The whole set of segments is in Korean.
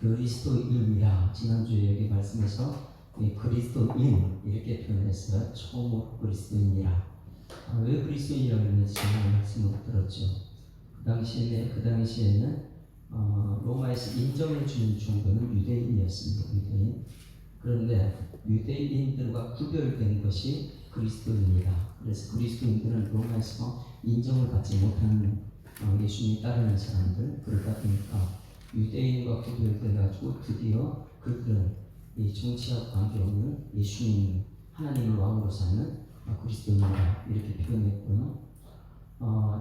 그리스도인이라 지난주에 여기 말씀에서 그리스도인 이렇게 표현했어요. 처음으로 그리스도인이라. 왜 그리스도인이라고 했는지 제가 말씀을 들었죠. 그 당시에는 로마에서 인정해 주는 정도는 유대인이었습니다. 유대인. 그런데 유대인들과 구별된 것이 그리스도인이다. 그래서 그리스도인들은 로마에서 인정을 받지 못하는 예수님이 따르는 사람들, 그러다 보니까 유대인과 구별돼가지고 드디어 그들은 이 정치와 관계없는 예수님 하나님을 왕으로 사는 그리스도인이다 이렇게 표현했고요.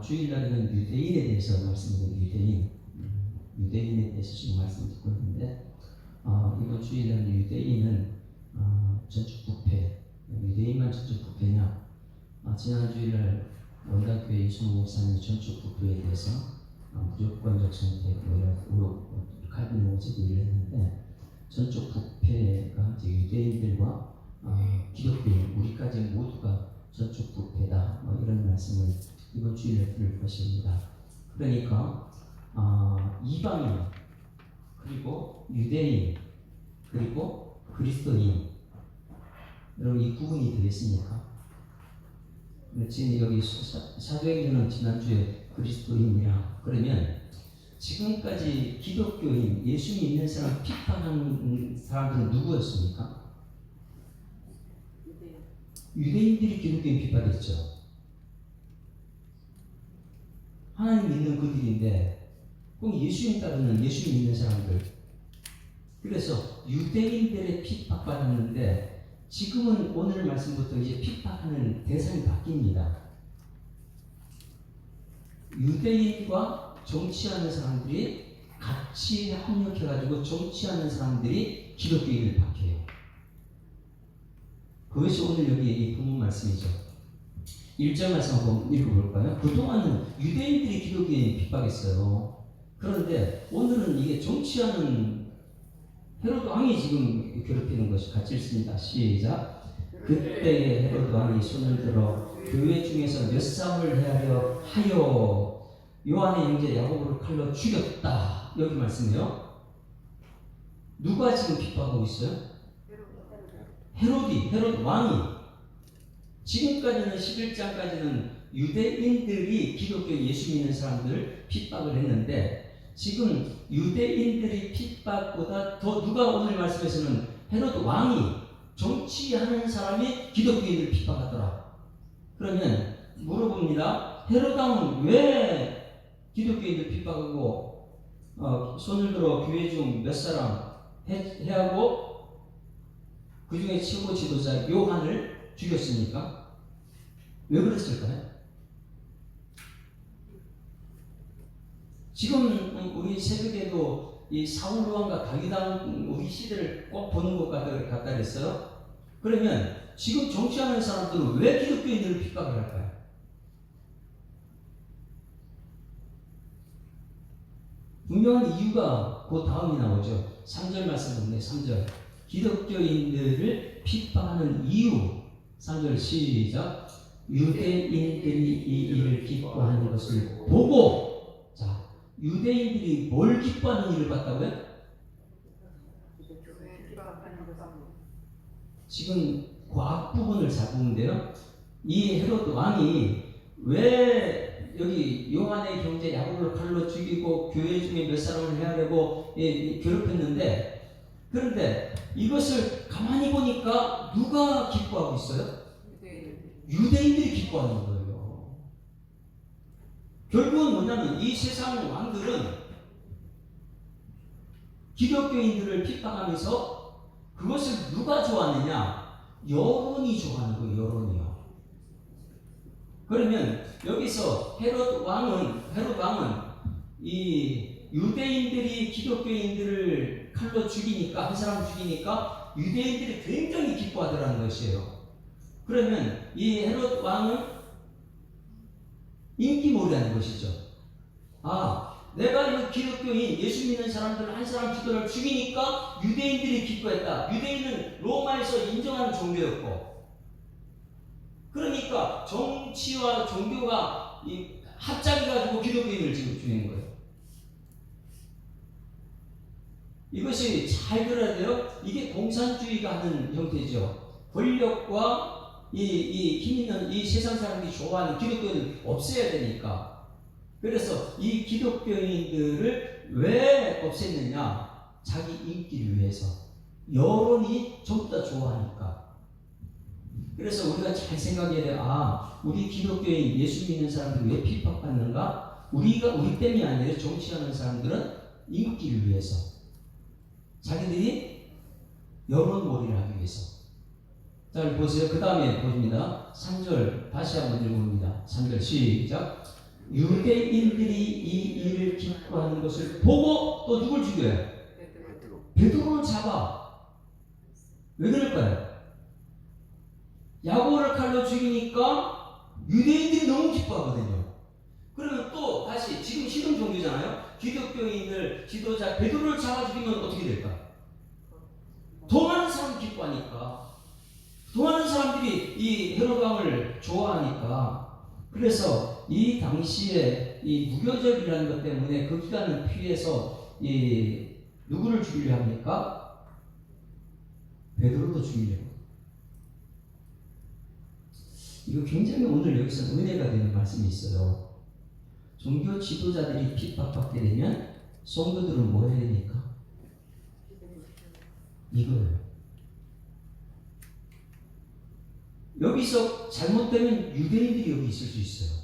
주일날에는 유대인에 대해서 말씀드린 유대인에 대해서 지금 말씀 듣고 있는데 이번 주일날은 유대인은 전축 부패, 유대인만 전축 부패냐? 지난 주일날 원당교회 이승우 목사님이 전축 부패에 대해서 무조건적 선택, 칼빈 오직을 했는데 전축 부패가 이제 유대인들과 기독교인 우리까지 모두가 전축 부패다 이런 말씀을 이번 주일에 들을 것입니다. 그러니까 이방인 그리고 유대인 그리고 그리스도인 여러분 이 구분이 되겠습니까? 지금 여기 사도행전은 지난주에 그리스도인이라 그러면 지금까지 기독교인 예수 믿는 사람 핍박하는 사람들은 누구였습니까? 유대인들이 기독교인 핍박했죠. 하나님 믿는 그들인데 꼭 예수님 따르는 예수 믿는 사람들. 그래서 유대인들의 핍박받았는데 지금은 오늘 말씀부터 이제 핍박하는 대상이 바뀝니다. 유대인과 정치하는 사람들이 같이 합력해가지고 정치하는 사람들이 기독교인을 박해요. 그것이 오늘 여기 이 본문 말씀이죠. 1절 말씀 한번 읽어볼까요? 그동안은 유대인들이 기독교인 핍박했어요. 그런데 오늘은 이게 정치하는 헤로드 왕이 지금 괴롭히는 것이 같이 읽습니다. 시작. 그때에 헤로드 왕이 손을 들어 교회 중에서 몇 사람을 헤아려 하여 요한의 형제 야고보를 칼로 죽였다. 여기 말씀이에요. 누가 지금 핍박하고 있어요? 헤로드 왕이. 지금까지는 11장까지는 유대인들이 기독교 예수 믿는 사람들을 핍박을 했는데 지금 유대인들이 핍박보다 더 누가 오늘 말씀에서는 헤로드 왕이 정치하는 사람이 기독교인을 핍박하더라. 그러면 물어봅니다. 헤로드 왕은 왜 기독교인을 핍박하고 손을 들어 교회 중 몇 사람 해하고 그 중에 최고 지도자 요한을 죽였습니까? 왜 그랬을까요? 지금 우리 새벽에도 이 사울 왕과 다윗 왕 우리 시대를 꼭 보는 것 같다 그랬어요. 그러면 지금 정치하는 사람들은 왜 기독교인들을 핍박을 할까요? 분명한 이유가 그 다음이 나오죠. 3절 말씀 보면 3절 기독교인들을 핍박하는 이유 3절 시작 유대인들이 이 일을 기뻐하는 것을 보고 자 유대인들이 뭘 기뻐하는 일을 봤다고요? 지금 그 앞부분을 잘 보는데요. 이 헤로드 왕이 왜 여기 요한의 형제 야고보를 칼로 죽이고 교회 중에 몇 사람을 해하려고 괴롭혔는데 그런데 이것을 가만히 보니까 누가 기뻐하고 있어요? 유대인들이 기뻐하는 거예요. 결국은 뭐냐면 이 세상 왕들은 기독교인들을 핍박하면서 그것을 누가 좋아하느냐? 여론이 좋아하는 거예요. 여론이요. 그러면 여기서 헤롯 왕은 이 유대인들이 기독교인들을 칼로 죽이니까 한 사람 죽이니까 유대인들이 굉장히 기뻐하더라는 것이에요. 그러면 이 헤롯 왕은 인기몰이하는 것이죠. 내가 이 기독교인 예수 믿는 사람들 한 사람 기도를 죽이니까 유대인들이 기뻐했다. 유대인은 로마에서 인정하는 종교였고 그러니까 정치와 종교가 합작해가지고 기독교인을 지금 죽이는 거예요. 이것이 잘 들어야 돼요. 이게 공산주의가 하는 형태죠. 권력과 이 힘 있는 이 세상 사람들이 좋아하는 기독교는 없애야 되니까. 그래서 이 기독교인들을 왜 없앴느냐? 자기 인기를 위해서. 여론이 전부 다 좋아하니까. 그래서 우리가 잘 생각해야 돼요. 아, 우리 기독교인 예수 믿는 사람들이 왜 핍박받는가? 우리 때문이 아니라 정치하는 사람들은 인기를 위해서. 자기들이 여론몰이를 하기 위해서. 자, 보세요. 그 다음에 보십니다. 3절 다시 한번 읽어봅니다. 3절 시작. 유대인들이 이 일을 기뻐하는 것을 보고 또 누굴 죽여요? 베드로를 잡아. 왜 그럴까요? 야고보를 칼로 죽이니까 유대인들이 너무 기뻐하거든요. 그러면 또 다시 지금 신흥 종교잖아요. 기독교인들 지도자 베드로를 잡아 죽이면 어떻게 될까? 더 많은 사람이 기뻐하니까. 더 많은 사람들이 이 헤롯 왕을 좋아하니까. 그래서 이 당시에 이 무교절이라는 것 때문에 그 기간을 피해서 이 누구를 죽이려 합니까? 베드로도 죽이려고. 이거 굉장히 오늘 여기서 은혜가 되는 말씀이 있어요. 종교 지도자들이 핍박받게 되면 성도들은 뭐 해야 되니까? 이거예요. 여기서 잘못되면 유대인들이 여기 있을 수 있어요.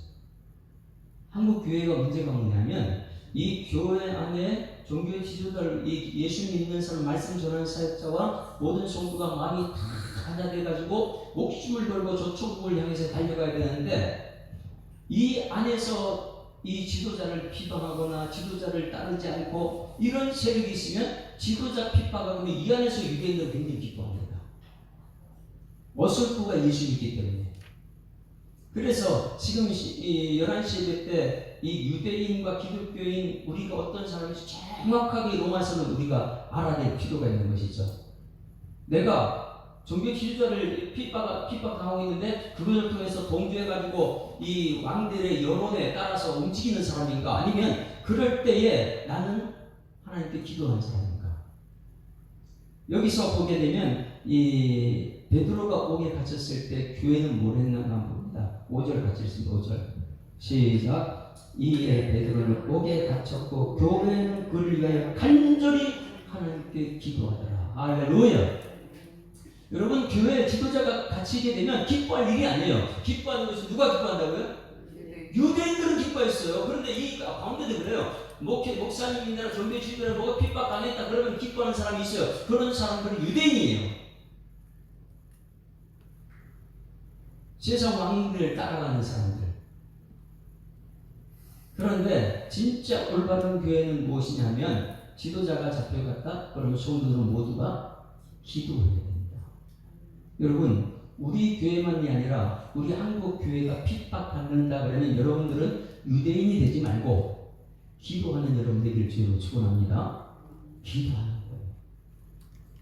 한국 교회가 문제가 뭐냐면 이 교회 안에 종교 지도자를 이 예수 믿는 사람 말씀 전하는 사역자와 모든 성도가 마음이 다 하나 돼가지고 목숨을 걸고 저천국을 향해서 달려가야 되는데 이 안에서 이 지도자를 비방하거나 지도자를 따르지 않고 이런 세력이 있으면 지도자 핍박하면 이 안에서 유대인들은 굉장히 기뻐합니다. 어설프가 예수 믿기 때문에. 그래서 지금 11시 예배 때 이 유대인과 기독교인 우리가 어떤 사람인지 정확하게 로마서는 우리가 알아야 될 필요가 있는 것이죠. 내가 종교 지도자를 핍박당하고 있는데 그것을 통해서 동조해가지고 이 왕들의 여론에 따라서 움직이는 사람인가? 아니면 그럴 때에 나는 하나님께 기도하는 사람인가? 여기서 보게 되면 이 베드로가 옥에 갇혔을 때 교회는 뭘 했나 봅니다. 5절 같이 읽습니다. 5절 시작. 이에 베드로는 옥에 갇혔고 교회는 그를 위하여 간절히 하나님께 기도하더라. 할렐루야. 여러분, 교회 지도자가 갇히게 되면 기뻐할 일이 아니에요. 기뻐하는 것은 누가 기뻐한다고요? 유대인들은 기뻐했어요. 그런데 이 가운데도 그래요. 목사님이나 종교 지도자를 뭐가 핍박당했다 그러면 기뻐하는 사람이 있어요. 그런 사람들은 유대인이에요. 세상 왕들을 따라가는 사람들. 그런데 진짜 올바른 교회는 무엇이냐면 지도자가 잡혀갔다 그러면 성도들은 모두가 기도해야 됩니다. 여러분, 우리 교회만이 아니라 우리 한국 교회가 핍박받는다 그러면 여러분들은 유대인이 되지 말고 기도하는 여러분들이 주로 축원합니다. 기도하는 거예요.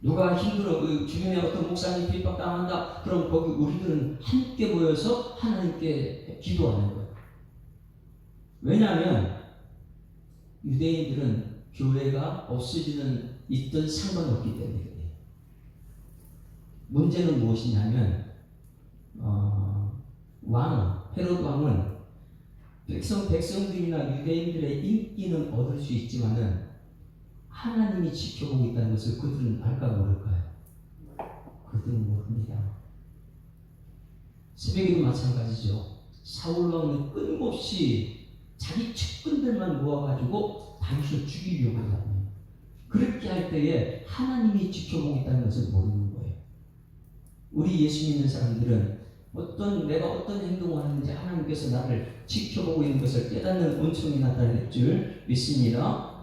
누가 힘들어 그 주변에 어떤 목사님 핍박당한다 그럼 거기 우리들은 함께 모여서 하나님께 기도하는 거예요. 왜냐하면 유대인들은 교회가 없어지는 있던 상관없기 때문에 그래요. 문제는 무엇이냐면 헤롯 왕은 백성들이나 유대인들의 인기는 얻을 수 있지만은 하나님이 지켜보고 있다는 것을 그들은 알까 모를까요? 그들은 모릅니다. 새벽에도 마찬가지죠. 사울 왕은 끊임없이 자기 측근들만 모아가지고 다윗을 죽이려고 하거든요. 그렇게 할 때에 하나님이 지켜보고 있다는 것을 모르는 거예요. 우리 예수 믿는 사람들은 내가 어떤 행동을 하는지 하나님께서 나를 지켜보고 있는 것을 깨닫는 은총이 나타날 줄 믿습니다.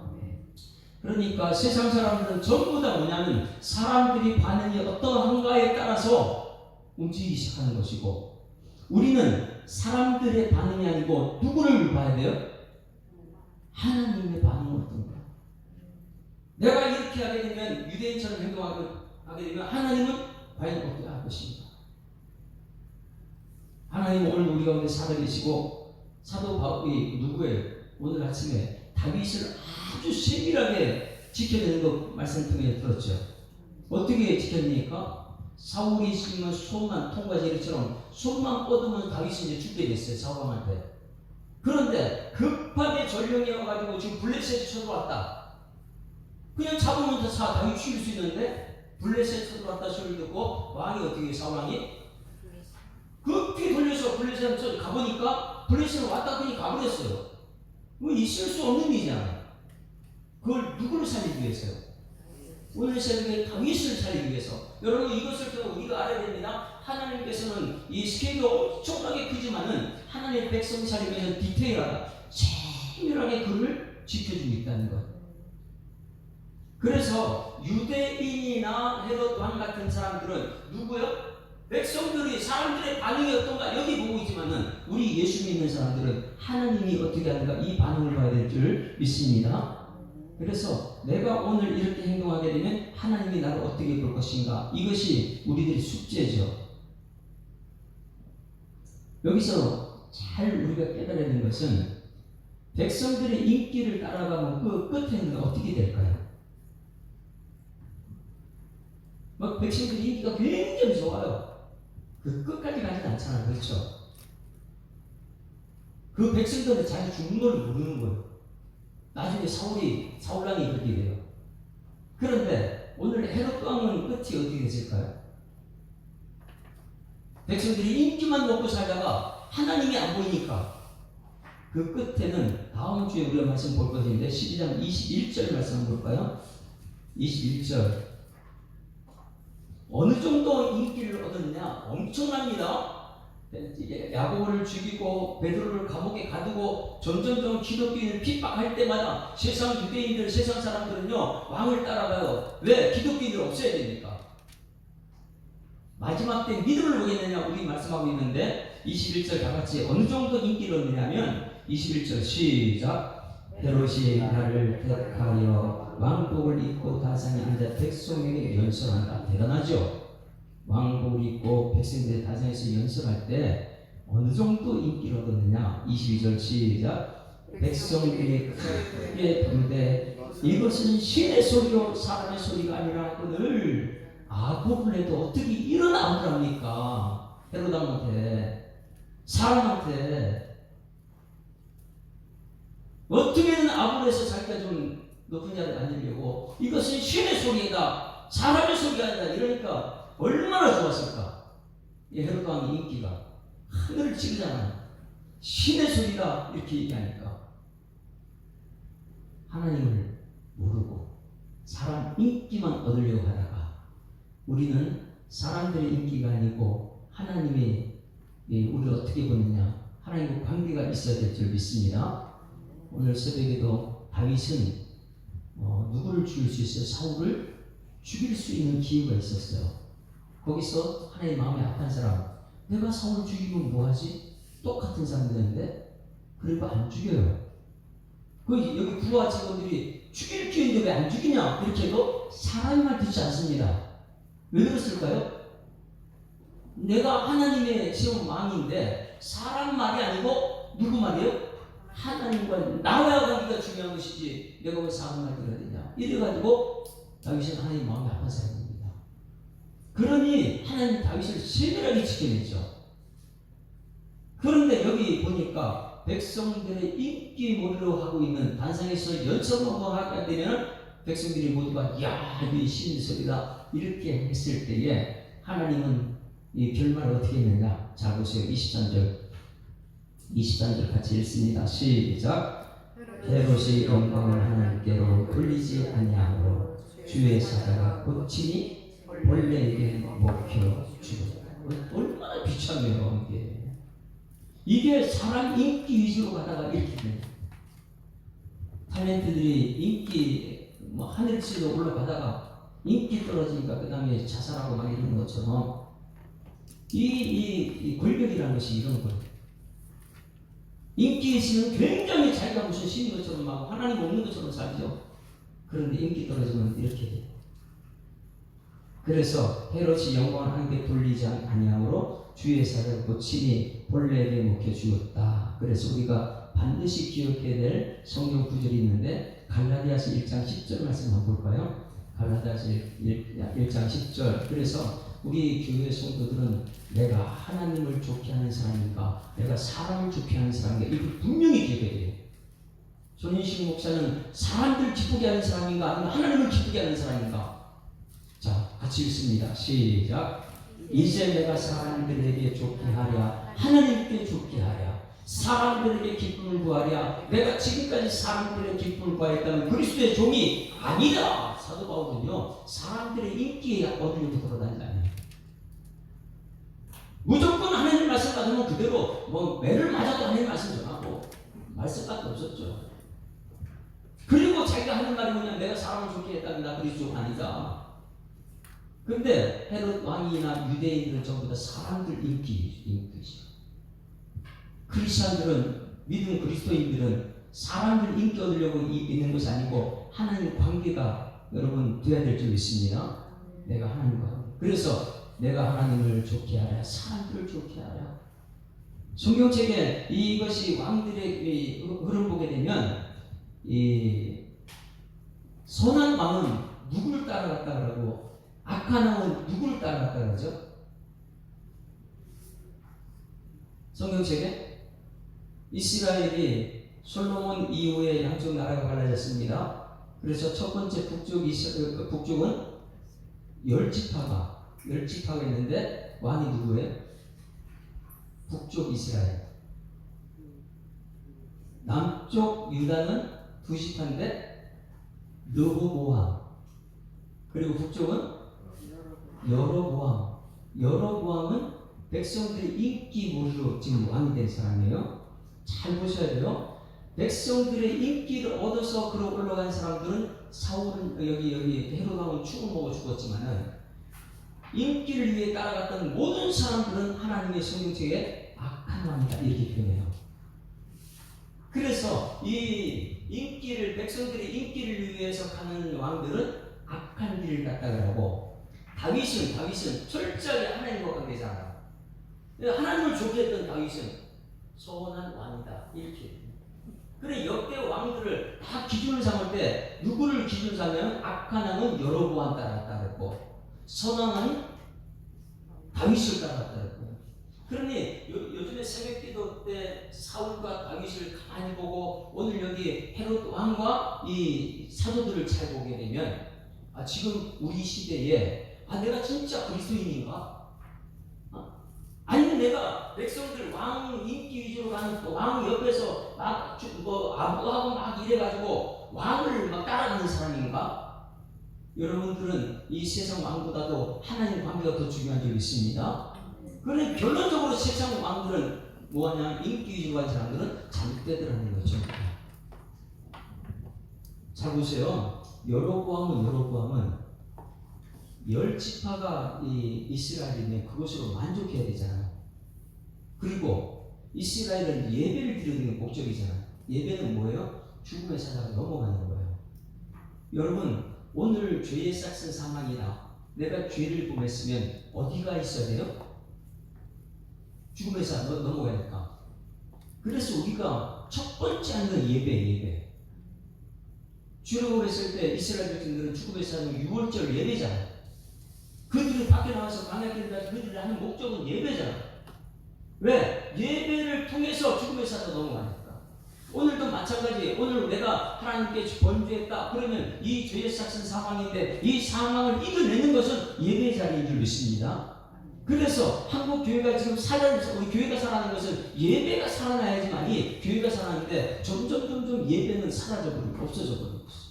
그러니까 세상 사람들은 전부 다 뭐냐면 사람들이 반응이 어떠한가에 따라서 움직이기 시작하는 것이고 우리는 사람들의 반응이 아니고 누구를 봐야 돼요? 하나님의 반응은 어떤가? 내가 이렇게 하게 되면 유대인처럼 행동하게 되면 하나님은 과연 어떻게 할 것인가? 하나님 오늘 우리 가운데 살아계시고 사도 바울이 누구예요? 오늘 아침에 다윗을 아주 세밀하게 지켜야 되는 거 말씀 통해 들었죠. 어떻게 지켰습니까? 사울이 심은 손만 통과제리처럼 손만 뻗으면 다윗이 이제 죽게 됐어요. 사울왕한테. 그런데 급하게 전령이 와가지고 지금 블레셋이 쳐들어왔다. 그냥 잡으면 다윗 죽일 수 있는데 블레셋 쳐들어왔다 소리 듣고 왕이 어떻게 해요? 사울왕이 급히 돌려서 블레셋 가보니까 블레셋은 왔다 그니 가버렸어요. 뭐 있을 수 없는 일이잖아요. 그걸 누구를 살리기 위해서요? 오늘 새벽에 다윗을 살리기 위해서. 여러분 이것을 또 우리가 알아야 됩니다. 하나님께서는 이 스케일이 엄청나게 크지만은 하나님의 백성 살리기 위해서 디테일하다, 세밀하게 그를 지켜주고 있다는 것. 그래서 유대인이나 헤롯 왕 같은 사람들은 누구요? 백성들이 사람들의 반응이 어떤가 여기 보고 있지만은 우리 예수 믿는 사람들은 하나님이 어떻게 하는가 이 반응을 봐야 될 줄 믿습니다. 그래서 내가 오늘 이렇게 행동하게 되면 하나님이 나를 어떻게 볼 것인가, 이것이 우리들의 숙제죠. 여기서 잘 우리가 깨달아야 되는 것은 백성들의 인기를 따라가면 그 끝에는 어떻게 될까요? 막 백성들의 인기가 굉장히 좋아요. 그 끝까지 가진 않잖아요. 그렇죠? 그 백성들은 자기 죽는 걸 모르는 거예요. 나중에 사울왕이 그렇게 돼요. 그런데 오늘 헤롯 왕은 끝이 어떻게 됐을까요? 백성들이 인기만 먹고 살다가 하나님이 안 보이니까 그 끝에는 다음 주에 우리가 말씀 볼 것인데 12장 21절 말씀 한번 볼까요? 21절 어느 정도 인기를 얻었냐? 엄청납니다. 야고보를 죽이고 베드로를 감옥에 가두고 점점점 기독교인을 핍박할 때마다 세상 유대인들, 세상 사람들은요 왕을 따라가요. 왜? 기독교인들 없애야 되니까. 마지막 때 믿음을 보겠느냐 우리 말씀하고 있는데 21절 다같이 어느 정도 인기를 얻느냐면 21절 시작. 헤롯이 나를 택하여 왕복을 입고 다상에 앉아 백성에게 연설한다. 대단하죠? 왕복을 입고 백성들의 다상에서 연설할 때 어느 정도 인기를 얻었느냐. 22절 시작. 백성들이 크게 부르되 이것은 신의 소리요 사람의 소리가 아니라 그늘 아고를 해도 어떻게 이런 아고를 합니까? 헤롯왕한테, 사람한테 어떻게든 아고를 해서 자기가 좀 높은 자리에 앉으려고 이것은 신의 소리이다, 사람의 소리가 아니다 이러니까 얼마나 좋았을까? 이 헤롯왕의 인기가 하늘을 찌르잖아요. 신의 소리다 이렇게 얘기하니까 하나님을 모르고 사람 인기만 얻으려고 하다가 우리는 사람들의 인기가 아니고 하나님이 우리를 어떻게 보느냐, 하나님과 관계가 있어야 될 줄 믿습니다. 오늘 새벽에도 다윗은 누구를 죽일 수 있어요? 사울을 죽일 수 있는 기회가 있었어요. 거기서 하나님 마음이 아픈 사람, 내가 사울을 죽이면 뭐하지? 똑같은 사람들인데 그리고 안 죽여요. 여기 부하 직원들이 죽일 기회인데 왜 안 죽이냐 이렇게 해도 사람의 말 듣지 않습니다. 왜 그랬을까요? 내가 하나님의 세운 왕인데 사람 말이 아니고 누구 말이에요? 하나님과 나와야 관계가 중요한 것이지 내가 왜 사람 말 들어야 되냐 이래가지고 다윗은 하나님 마음이 아픈 사람입니다. 그러니 하나님 다윗을 세밀하게 지켜냈죠. 그런데 여기 보니까 백성들의 인기 모드로 하고 있는 단상에서 연설하고 하게 되면 백성들이 모두가 야 이 신의 소리다 이렇게 했을 때에 하나님은 이 결말을 어떻게 했느냐. 자 보세요. 23절 같이 읽습니다. 시작. 헤롯이 영광을 하나님께로 돌리지 아니하므로 주의 사자가 고치니 본래에게 먹혀 죽었다. 얼마나 비참해요 이게 사람 인기 위주로 가다가 이렇게 됩니다. 탤런트들이 인기 하늘치로 올라가다가 인기 떨어지니까 그 다음에 자살하고 막 이러는 것처럼 이 골격이라는 것이 이런 거예요. 인기 있으면 굉장히 자기가 무슨 신인 것처럼 막 하나님 없는 것처럼 살죠. 그런데 인기 떨어지면 이렇게 돼요. 그래서 헤롯이 영광을 하나님께 돌리지 아니하므로 주의 사자를 고치니 본래에게 먹혀 죽었다. 그래서 우리가 반드시 기억해야 될 성경 구절이 있는데 갈라디아서 1장 10절 말씀 한번 볼까요? 갈라디아서 1장 10절. 그래서 우리 교회 성도들은 내가 하나님을 좋게 하는 사람인가, 내가 사람을 좋게 하는 사람인가, 이걸 분명히 기억해야 돼요. 손인식 목사는 사람들 기쁘게 하는 사람인가, 아니면 하나님을 기쁘게 하는 사람인가? 자, 같이 읽습니다. 시작. 이제 내가 사람들에게 좋게 하랴, 하나님께 좋게 하랴, 사람들에게 기쁨을 구하랴. 내가 지금까지 사람들의 기쁨을 구하였다면 그리스도의 종이 아니다. 사도 바울은요, 사람들의 인기에 얻으려고 돌아다니잖아요. 무조건 하나님 말씀 받으면 그대로 매를 맞아도 하나님 말씀 전하고 말씀밖에 없었죠. 그리고 자기가 하는 말이 뭐냐, 내가 사람을 좋게 했다면 나 그리스도가 아니다. 근데 헤롯 왕이나 유대인들은 전부 다 사람들 인기죠. 크리스천들은, 믿음 그리스도인들은 사람들 인기 얻으려고 있는 것이 아니고 하나님 관계가 여러분 돼야 될 줄 믿습니다. 내가 하나님과, 그래서 내가 하나님을 좋게 하라, 사람들을 좋게 하라. 성경책에 이것이 왕들의 흐름 보게 되면 이 선한 왕은 누구를 따라갔다 그러고 악한 왕은 누구를 따라갔다 그러죠? 성경책에 이스라엘이 솔로몬 이후에 양쪽 나라가 갈라졌습니다. 그래서 첫 번째 북쪽은 열지파가 있는데 왕이 누구예요? 북쪽 이스라엘. 남쪽 유다는 두 지파인데 르호보암. 그리고 북쪽은 여로보암. 여로보암은 백성들의 인기 모르로 지금 왕이 된 사람이에요. 잘 보셔야 돼요. 백성들의 인기를 얻어서 그로 올라간 사람들은 사울은 여기 헤롯 왕은 죽은 먹어 죽었지만은 인기를 위해 따라갔던 모든 사람들은 하나님의 성경책에 악한 왕이다 이렇게 표현해요. 그래서 이 인기를, 백성들의 인기를 위해서 가는 왕들은 악한 길을 갔다가 하고, 다윗은 철저하게 하나님과 관계잖아요. 하나님을 좋게 했던 다윗은 선한 왕이다 이렇게. 그래 역대 왕들을 다 기준을 삼을 때 누구를 기준 삼으면 악한 왕은 여로보암 따라갔다 그랬고 선한 왕은 다윗을 따라갔다 그랬고. 그러니 요즘에 새벽기도 때 사울과 다윗을 가만히 보고 오늘 여기 헤롯 왕과 이 사도들을 잘 보게 되면 지금 우리 시대에 내가 진짜 그리스도인인가? 아니면 내가 백성들 왕 인기 위주로 가는 왕 옆에서 막 아부하고 막 이래가지고 왕을 막 따라가는 사람인가? 여러분들은 이 세상 왕보다도 하나님 관계가 더 중요한 줄 믿습니다. 그런데 결론적으로 세상 왕들은 뭐하냐? 인기 위주로 간 사람들은 잘못되더라는 거죠. 잘 보세요. 여로보암은 열 지파가 이 이스라엘이면 그것으로 만족해야 되잖아요. 그리고 이스라엘은 예배를 드리는 게 목적이잖아요. 예배는 뭐예요? 죽음의 사자가 넘어가는 거예요. 여러분, 오늘 죄의 싹슨 사망이나 내가 죄를 범했으면 어디가 있어야 돼요? 죽음의 사자 넘어가야 될까? 그래서 우리가 첫 번째 하는 건 예배. 죄를 범했을 때 이스라엘 백성들은 죽음의 사자는 6월절 예배잖아요. 그들이 밖에 나와서 광야길을 가서 그들이 하는 목적은 예배잖아. 왜? 예배를 통해서 죽음의 사자가 넘어가니까. 오늘도 마찬가지. 오늘 내가 하나님께 번주했다. 그러면 이 죄의 삭은 사망인데 이 사망을 이겨내는 것은 예배의 자리인 줄 믿습니다. 그래서 한국 교회가 지금 우리 교회가 살아나는 것은 예배가 살아나야지만이 교회가 살아나는데 점점 예배는 사라져버리고 없어져버리고 있어.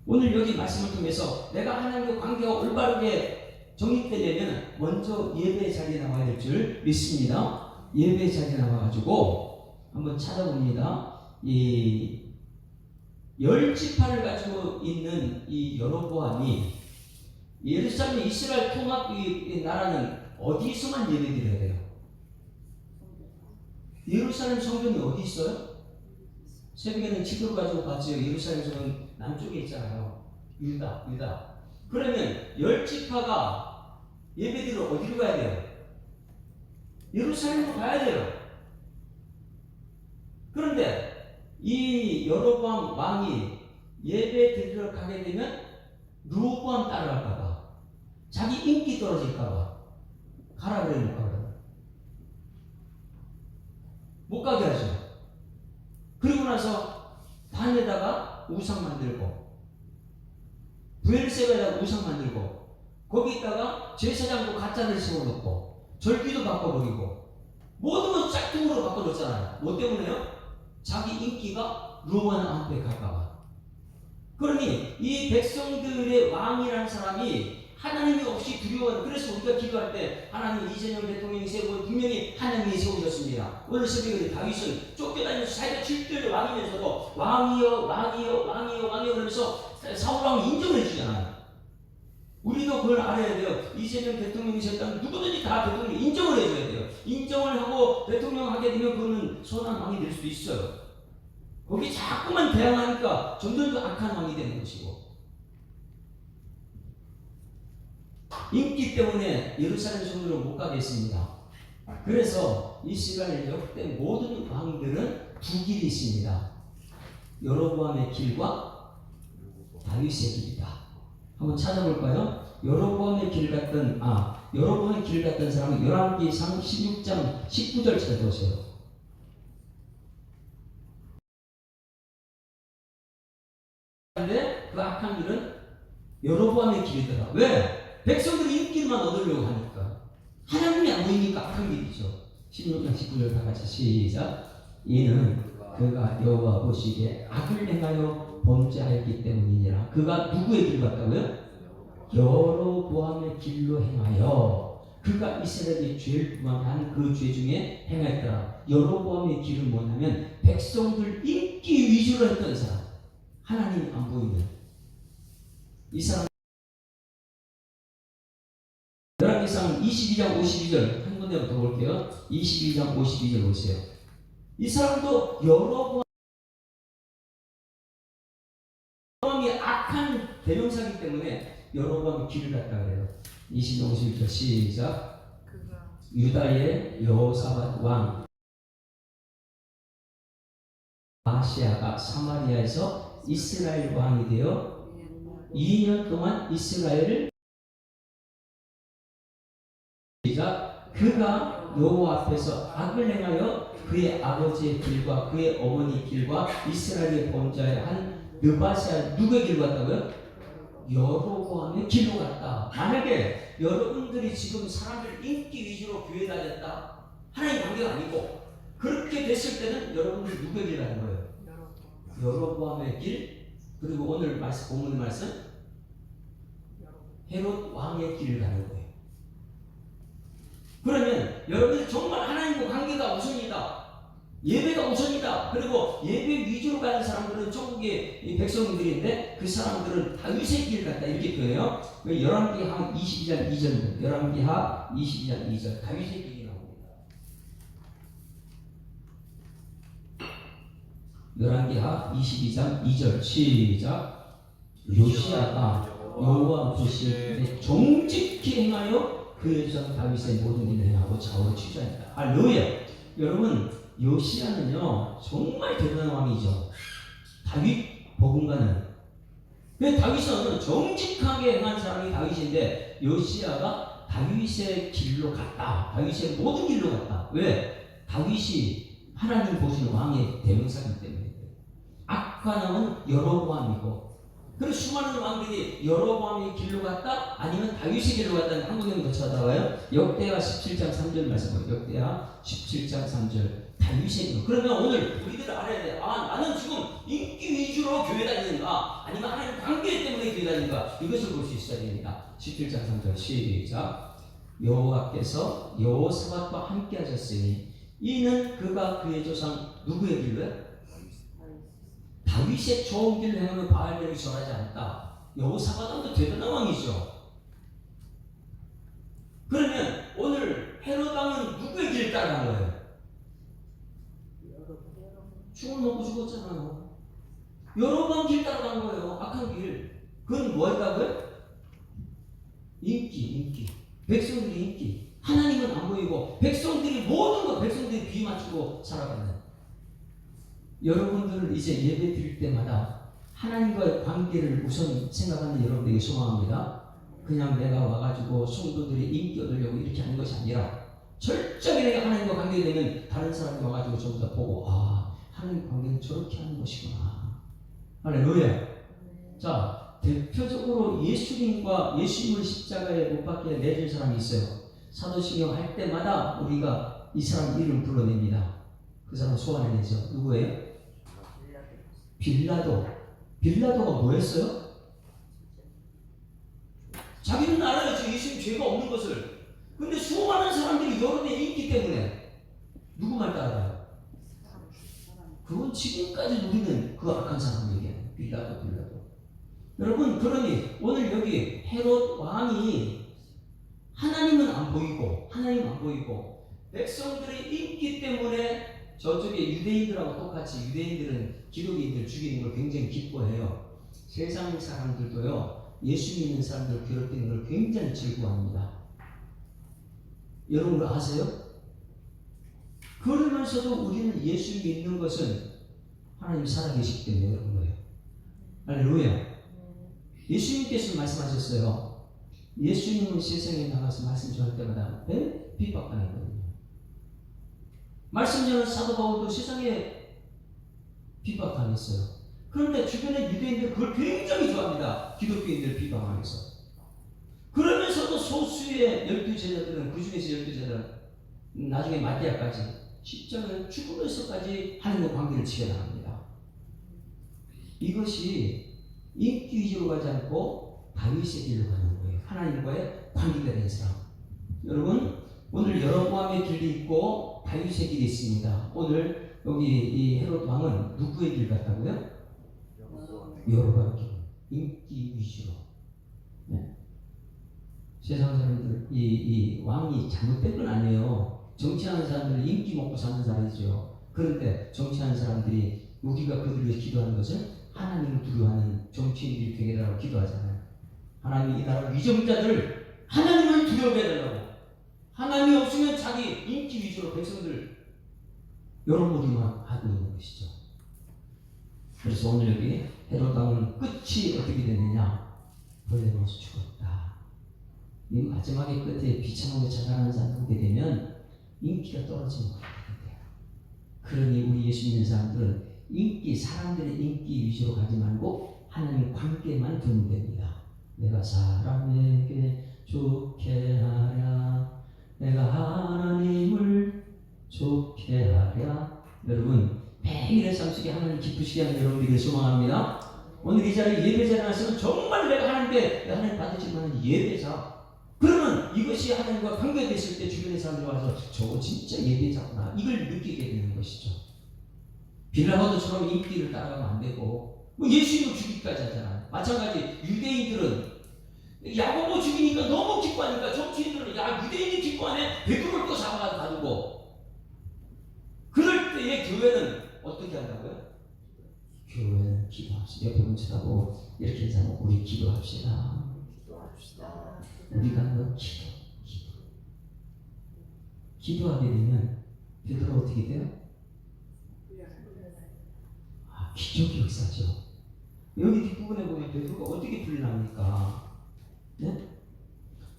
오늘 여기 말씀을 통해서 내가 하나님과 관계가 올바르게 정립되려면 먼저 예배의 자리에 나와야 될 줄 믿습니다. 예배의 자리에 나와가지고 한번 찾아봅니다. 이 열 지파를 가지고 있는 이 여로보암이 예루살렘 이스라엘 통합 이 나라는 어디서만 예배드려야 돼요? 예루살렘 성전이 어디 있어요? 새벽에는 지도를 가지고 봤죠. 예루살렘 성은 남쪽에 있잖아요. 유다. 그러면 열 지파가 예배드리러 어디로 가야 돼요? 예루살렘으로 가야 돼요. 그런데 이 여로보암 왕이 예배 드리러 가게 되면 르호보암 따라갈까봐, 자기 인기 떨어질까봐 가라 그래 못 가라. 못 가게 하죠. 그리고 나서 단에다가 우상 만들고, 브엘세바에다가 우상 만들고, 거기다가 제사장도 가짜를 세워놓고 절기도 바꿔버리고 모든 걸 짝퉁으로 바꿔줬잖아요. 뭐 때문에요? 자기 인기가 르호보암한테 갈까봐. 그러니 이 백성들의 왕이라는 사람이 하나님이 없이 두려워하는, 그래서 우리가 기도할 때 하나님 이재명 대통령이 세우고 분명히 하나님이 세우셨습니다. 오늘 새벽에 다윗은 쫓겨다니면서 자기가 7대 왕이면서도 왕이여 왕이여 왕이여 왕이여 그러면서 사울왕이 인정을 해주잖아요. 우리도 그걸 알아야 돼요. 이재명 대통령이 세웠다면 누구든지 다 대통령 인정을 해줘야 돼요. 인정을 하고 대통령 하게 되면 그거는 선한 왕이 될 수도 있어요. 거기 자꾸만 대항하니까 점점 더 악한 왕이 되는 것이고, 인기 때문에 예루살렘 성으로 못 가겠습니다. 그래서 이스라엘 역대 모든 왕들은 두 길이 있습니다. 여로보암의 길과 다윗의 길이다. 한번 찾아볼까요? 여로보암의 길 같던 여로보암의 길 같던 사람은 열왕기상 16장 19절 찾아보세요. 근데 그 악한 길은 여로보암의 길이더라. 왜? 백성들이 인기만 얻으려고 하니까. 하나님이 안 보이니까 악한 길이죠. 16장 19절 다 같이 시작. 이는 그가 여호와 보시기에 악을 행하여 범죄하였기 때문이니라. 그가 누구의 길 같다고요? 여로보암의 길로 행하여, 그가 이스라엘의 죄를 범한 그 죄 중에 행하였더라. 여로보암의 길은 뭐냐면 백성들 인기 위주로 했던 사람, 하나님이 안 보이는 이 사람. 열왕기상 22장 52절 한 군데 더 볼게요. 22장 52절 보세요. 이 사람도 여로보암이 악한 대명사이기 때문에 여로보암이 길을 갔다 그래요. 22장 51절 시작. 유다의 여호사밧 왕 아시아가 사마리아에서 이스라엘 왕이 되어 2년 동안 이스라엘을, 그가 여호와 앞에서 악을 행하여 그의 아버지의 길과 그의 어머니 길과 이스라엘의 범죄한 느바세, 누구의 길 같다고요? 여로보암의 길로 갔다. 만약에 여러분들이 지금 사람들 인기 위주로 교회 다녔다, 하나님 관계가 아니고 그렇게 됐을 때는 여러분들 누구의 길 가는 거예요? 여로보암의 길. 그리고 오늘 말씀, 본문의 말씀, 헤롯 왕의 길을 가는 거예요. 그러면 여러분들 정말 하나님과 관계가 우선이다, 예배가 우선이다, 그리고 예배 위주로 가는 사람들은 천국의 백성들인데 그 사람들은 다윗의 길 같다, 이렇게 표현해요. 열왕기하 22장 2절, 열왕기하 22장 2절 다윗의 길이 나옵니다. 열왕기하 22장 2절 시작. 요시야가 여호와 보실 때 정직히 행하여 그의 전 다윗의 모든 일을 행하고 좌우를 취조한다. 할렐루야. 여러분, 요시야는요 정말 대단한 왕이죠. 다윗 버금가는. 그 다윗은 정직하게 행한 사람이 다윗인데 요시야가 다윗의 길로 갔다. 다윗의 모든 길로 갔다. 왜? 다윗이 하나님 보시는 왕의 대명사이기 때문에. 악한 왕은 여로보암이고, 그리고 수많은 왕들이 여로보암의 길로 갔다 아니면 다윗의 길로 갔다는 한 군데 더 찾아와요. 역대하 17장 3절 말씀 보세요. 역대하 17장 3절 다윗의 길. 그러면 오늘 우리들 알아야 돼. 나는 지금 인기 위주로 교회 다니는가 아니면 하나님 관계 때문에 교회 다니는가, 이것을 볼 수 있어야 됩니다. 17장 3절 시작. 여호와께서 여호사밧과 함께 하셨으니 이는 그가 그의 조상 누구의 길로요? 다윗의 좋은 길을 행하며 바알에게 절하지 않다. 여호사밧은 대단한 왕이죠. 그러면 오늘 헤롯 왕은 누구의 길을 따라간 거예요? 죽을 먹고 죽었잖아요. 여로보암 길 따라간 거예요. 악한 길. 그건 뭐였다고요? 인기. 백성들의 인기. 하나님은 안 보이고 백성들이 모든 것 백성들이 귀 맞추고 살아가는. 여러분들은 이제 예배 드릴 때마다 하나님과의 관계를 우선 생각하는 여러분들에게 소망합니다. 그냥 내가 와가지고 성도들의 인기 얻으려고 이렇게 하는 것이 아니라 철저하게 내가 하나님과 관계되면 다른 사람이 와가지고 전부 다 보고 하나님 관계는 저렇게 하는 것이구나. 할렐루야. 자, 대표적으로 예수님과 예수님을 십자가에 못 박게 내줄 사람이 있어요. 사도신경 할 때마다 우리가 이 사람 이름 불러냅니다. 그 사람 소환해내죠. 누구예요? 빌라도. 빌라도가 뭐였어요? 자기는 알아요. 예수님 죄가 없는 것을. 근데 수많은 사람들이 여론의 인기 때문에 누구 말 따라가요? 그건 지금까지 누리는 그 악한 사람에게 빌라도. 여러분, 그러니 오늘 여기 헤롯 왕이 하나님 안 보이고 백성들의 인기 때문에 저쪽에 유대인들하고 똑같이 유대인들은 기독인들 죽이는 걸 굉장히 기뻐해요. 세상 사람들도요, 예수 믿는 사람들 괴롭히는 걸 굉장히 즐거워합니다. 여러분 아세요? 그러면서도 우리는 예수 믿는 것은 하나님 살아계시기 때문에 그런 거예요. 할렐루야. 예수님께서 말씀하셨어요. 예수님은 세상에 나가서 말씀 전할 때마다 비박당했거든요. 말씀 전하는 사도 바울도 세상에 비박당했어요. 그런데 주변의 유대인들 그걸 굉장히 좋아합니다. 기독교인들 비방하면서. 그러면서도 소수의 12제자들은, 그 중에서 12제자들은 나중에 마띠아까지 십자가에 죽으면서까지 하나님과 관계를 지켜나갑니다. 이것이 인기 위주로 가지 않고 다윗의 길로 가는 거예요. 하나님과의 관계가 된 사람. 여러분, 오늘 여로보암의 길이 있고 다윗의 길이 있습니다. 오늘 여기 이 헤롯 왕은 누구의 길 같다고요? 여로보암 길. 인기 위주로. 네. 세상 사람들 이 왕이 잘못된 건 아니에요. 정치하는 사람들은 인기 먹고 사는 사람이죠. 그런데 정치하는 사람들이 우리가 그들을 위해 기도하는 것은 하나님을 두려워하는 정치인들이 되게 달라고 기도하잖아요. 하나님이 이 나라 위정자들 하나님을 두려워해 달라고. 하나님이 없으면 자기 인기 위주로 백성들 여러모리만 하고 있는 것이죠. 그래서 오늘 여기 헤롯 왕은 끝이 어떻게 되느냐? 벌레 먹어서 죽었다. 이 마지막에 끝에 비참하게 찾아가는 사람 보게 되면 인기가 떨어지는 것 같아요. 그러니 우리 예수 믿는 사람들은 사람들의 인기 위주로 가지 말고 하나님 관계만 두면 됩니다. 내가 사람에게 좋게 하랴, 내가 하나님을 좋게 하랴. 여러분, 매일의 삶 속에 하나님 기쁘시게 하는 여러분들에게 소망합니다. 오늘 이 자리에 예배자를 하시면 정말 내가 하나님 받으실 만한 예배자. 그러면 이것이 하나님과 관계됐을 때 주변의 사람들이 와서 저거 진짜 예배자구나, 이걸 느끼게 되는 것이죠. 빌라도처럼 인기를 따라가면 안 되고, 예수님을 죽이기까지 하잖아요. 마찬가지 유대인들은 야고보 죽이니까 너무 기뻐하니까 정치인들은 유대인이 기뻐하네, 베드로를 또 잡아가지고. 그럴 때의 교회는 어떻게 한다고요? 교회는 기도합시다. 옆에 분 쳐다보고 이렇게 해서 우리 기도합시다. 우리가 하는 기도하게 되면 베드로 어떻게 돼요? 기적의 역사죠. 여기 뒷부분에 보면 베드로가 어떻게 풀려납니까? 네?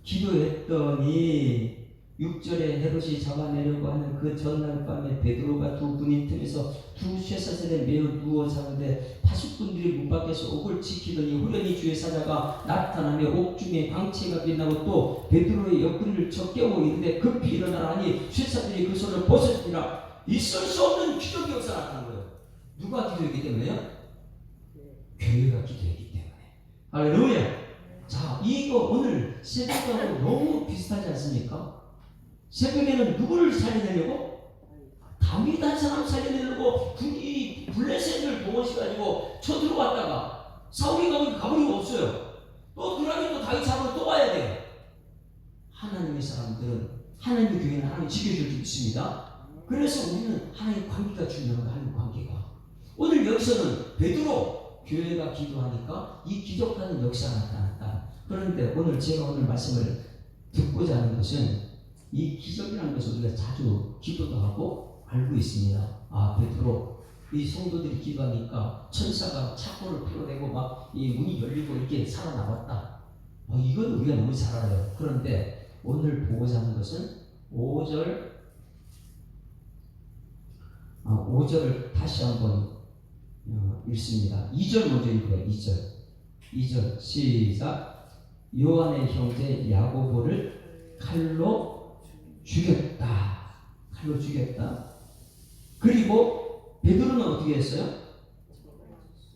기도했더니 6절에 헤롯이 잡아내려고 하는 그 전날 밤에 베드로가 두 군인 틈에서 두 쇠사슬에 매어 누워 자는데 파수꾼들이 문 밖에서 옥을 지키더니 후련히 주의 사자가 나타나며 옥 중에 광채가 빛나고 또 베드로의 옆구리를 쳐 깨우고 이르되 급히 일어나라니 쇠사슬이 그 손을 벗었니라. 있을 수 없는 기적의 역사가 나타난 거예요. 누가 기도했기 때문에요? 교회가 기도했기 때문에. 할렐루야. 자, 이거 오늘 새벽하고 너무 비슷하지 않습니까? 새벽에는 누구를 살려내려고? 다윗 한 사람 살려내려고 이 블레셋을 동원시켜가지고 쳐들어왔다가 사울이 가버리고 없어요. 또 그러면 또 다윗 잡으러 또 와야 돼요. 하나님의 사람들은, 하나님의 교회는 하나님 지켜줄 수 있습니다. 그래서 우리는 하나님 관계가 중요한 거예요. 하나님 관계가. 오늘 여기서는 베드로 교회가 기도하니까 이 기적하는 역사가 나타났다. 그런데 제가 오늘 말씀을 듣고자 하는 것은 이 기적이라는 것을 우리가 자주 기도도 하고 알고 있습니다. 베드로 이 성도들이 기도하니까 천사가 창고를 풀어내고 막 이 문이 열리고 이렇게 살아나왔다. 이건 우리가 너무 잘 알아요. 그런데 오늘 보고자 하는 것은 5절 다시 한번 읽습니다. 2절 먼저 읽어요. 2절 시작. 요한의 형제 야고보를 칼로 죽였다. 그리고 베드로는 어떻게 했어요?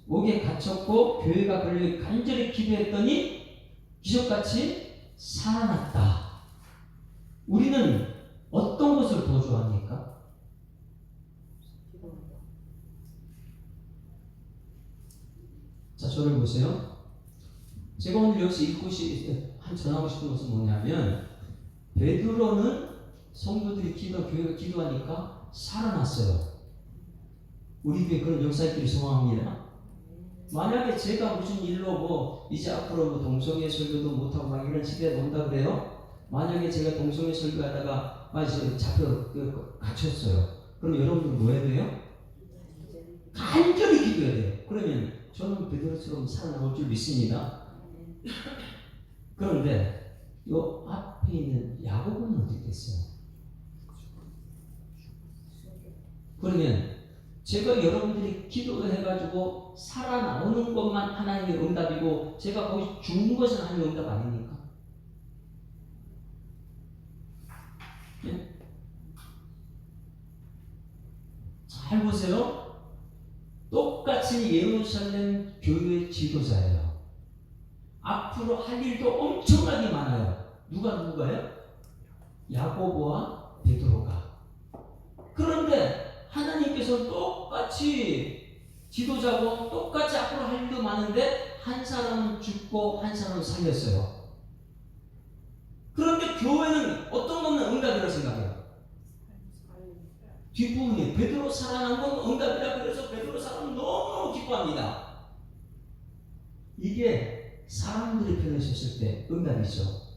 옥에 갇혔고 교회가 그를 간절히 기도했더니 기적같이 살아났다. 우리는 어떤 것을 더 좋아합니까? 자, 저를 보세요. 제가 오늘 역시 전하고 싶은 것은 뭐냐면, 베드로는 성도들이 교회가 기도하니까 살아났어요. 우리 교회 그런 역사 있기를 소망합니다. 만약에 제가 무슨 일로 이제 앞으로 동성애 설교도 못하고 막 이런 시대에 온다 그래요? 만약에 제가 동성애 설교하다가 갇혔어요. 그럼 여러분들 뭐 해야 돼요? 간절히 기도해야 돼요. 그러면 저는 베드로처럼 살아남을 줄 믿습니다. 그런데 이 앞에 있는 야고보는 어떻게 됐어요? 그러면 제가 여러분들이 기도를 해가지고 살아나오는 것만 하나님의 응답이고 제가 거기 죽는 것은 하나님의 응답 아닙니까? 네? 잘 보세요. 똑같이 예루살렘 교회의 지도자예요. 앞으로 할 일도 엄청나게 많아요. 누가요? 야고보와 베드로가. 그런데 하나님께서 똑같이 지도자고 똑같이 앞으로 할 일도 많은데 한 사람은 죽고 한 사람은 살렸어요. 그런데 교회는 어떤 것만 응답이라고 생각해요? 뒷부분이 베드로 살아난 건 응답이라. 그래서 베드로 사람은 너무너무 기뻐합니다. 이게 사람들이 편에 섰을 때 응답이죠.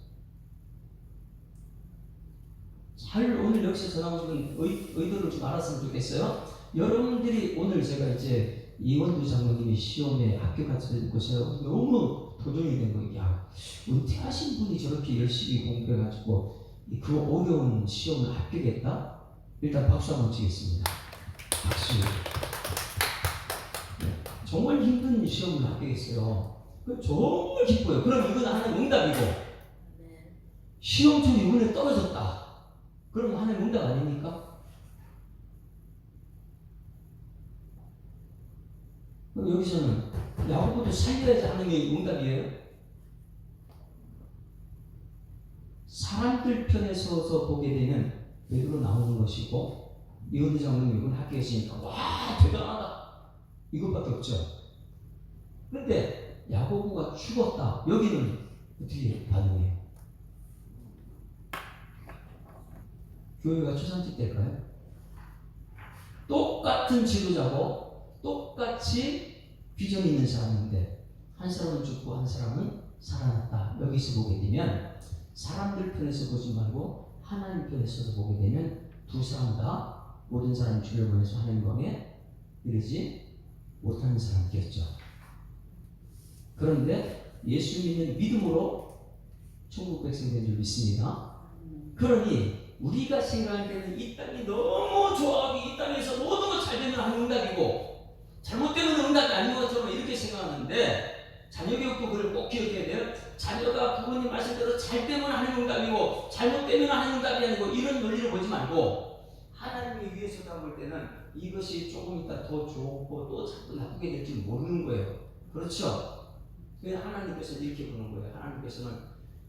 오늘 역시 전하고 싶은 의도를 좀 알았으면 좋겠어요. 여러분들이 오늘 제가 이제 이원두 장로님이 시험에 합격하지 않고 제가 너무 도전이 된 거예요. 야, 은퇴하신 분이 저렇게 열심히 공부해가지고 그 어려운 시험을 합격했다? 일단 박수 한번 치겠습니다. 박수. 정말 힘든 시험을 합격했어요. 정말 기뻐요. 그럼 이건 하나님 응답이고, 시험中이번에 떨어졌다. 그럼 하나님 응답 아닙니까? 그럼 여기서는 야고보도 살려야지 하나님의 응답이에요. 사람들 편에 서서 보게 되면 베드로 나오는 것이고, 이원두 장로님 이건 합격했으니까 와 대단하다 이것밖에 없죠. 그런데 야고보가 죽었다. 여기는 어떻게 반응해요? 교회가 초상집될까요? 똑같은 지도자고 똑같이 비전이 있는 사람인데 한 사람은 죽고 한 사람은 살아났다. 여기서 보게 되면 사람들 편에서 보지 말고 하나님 편에서 보게 되면 두 사람 다 모든 사람 주를 보내서 하나님 방에 이르지 못하는 사람이었죠. 그런데 예수 믿는 믿음으로 천국 백성이 된 줄 믿습니다. 그러니 우리가 생각할 때는 이 땅이 너무 좋아하고 이 땅에서 모든 것 잘 되면 하는 응답이고 잘못되면 응답이 아닌 것처럼 이렇게 생각하는데 자녀 교육도 그걸 꼭 기억해야 돼요. 자녀가 부모님 말씀대로 잘 되면 하는 응답이고 잘못되면 하는 응답이 아니고 이런 논리를 보지 말고 하나님이 위해서 볼 때는 이것이 조금 있다 더 좋고 또 자꾸 나쁘게 될지 모르는 거예요. 그렇죠? 하나님께서 이렇게 보는 거예요. 하나님께서는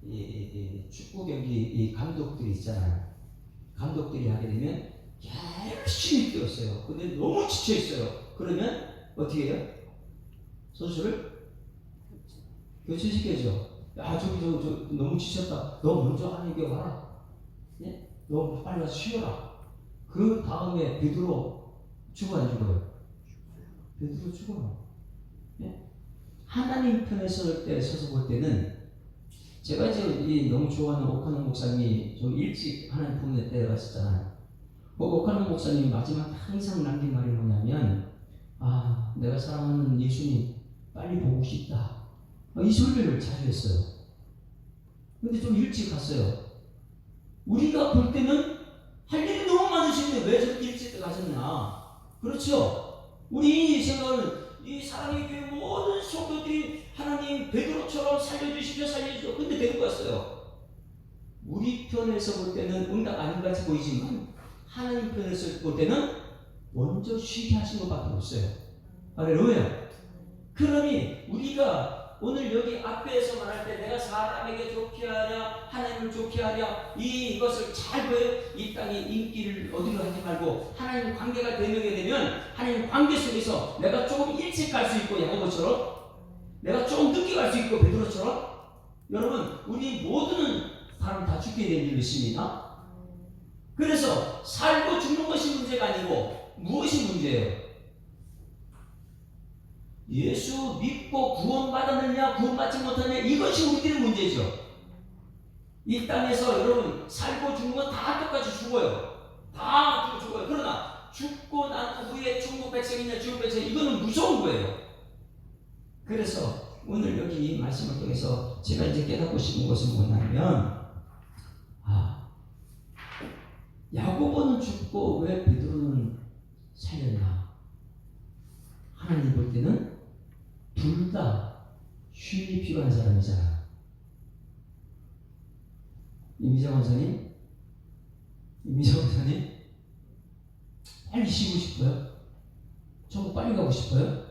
이 축구 경기 감독들이 있잖아요. 감독들이 하게 되면 열심히 뛰었어요. 근데 너무 지쳐 있어요. 그러면 어떻게 해요? 선수를 교체시켜줘. 야, 저 너무 지쳤다. 너 먼저 하나님께 와라. 예? 너 빨리 와서 쉬어라. 그 다음에 베드로 죽어 안 죽어요? 베드로 죽어요. 예? 하나님 편에 서서 볼 때는 제가 이제 너무 좋아하는 오카노 목사님이 좀 일찍 하나님 품에 데려갔었잖아요. 오카노 목사님이 마지막 항상 남긴 말이 뭐냐면 아, 내가 사랑하는 예수님 빨리 보고 싶다. 이 소리를 자주 했어요. 근데 좀 일찍 갔어요. 우리가 볼 때는 할 일이 너무 많으신데 왜 저렇게 일찍 가셨나? 그렇죠? 우리 생각은 이 사랑의 교회 모든 성도들이 하나님 베드로처럼 살려주십시오, 살려주십시오. 근데 데리고 갔어요. 우리 편에서 볼 때는 응답 아닌 것 같이 보이지만 하나님 편에서 볼 때는 먼저 쉬게 하신 것밖에 없어요. 할렐루야. 그러니 우리가 오늘 여기 앞에서 말할 때 내가 사람에게 좋게 하랴 하나님을 좋게 하랴 이것을 잘 보여요. 이 땅에 인기를 얻으려 하지 말고 하나님 관계가 되게 되면 하나님 관계 속에서 내가 조금 일찍 갈 수 있고 야고보처럼 내가 조금 늦게 갈 수 있고 베드로처럼 여러분 우리 모두는 사람 다 죽게 되는 줄 믿습니다. 그래서 살고 죽는 것이 문제가 아니고 무엇이 문제예요? 예수 믿고 구원받았느냐 구원받지 못하느냐 이것이 우리들의 문제죠. 이 땅에서 여러분 살고 죽는 건 다 똑같이 죽어요. 다 죽어요. 그러나 죽고 난 후에 천국 백성이냐 지옥 백성 이거는 무서운 거예요. 그래서 오늘 여기 이 말씀을 통해서 제가 이제 깨닫고 싶은 것은 뭐냐면 야고보는 죽고 왜 베드로는 살렸나? 하나님 볼 때는 둘 다 쉼이 필요한 사람이잖아. 이미정 원사님 빨리 쉬고 싶어요? 천국 빨리 가고 싶어요?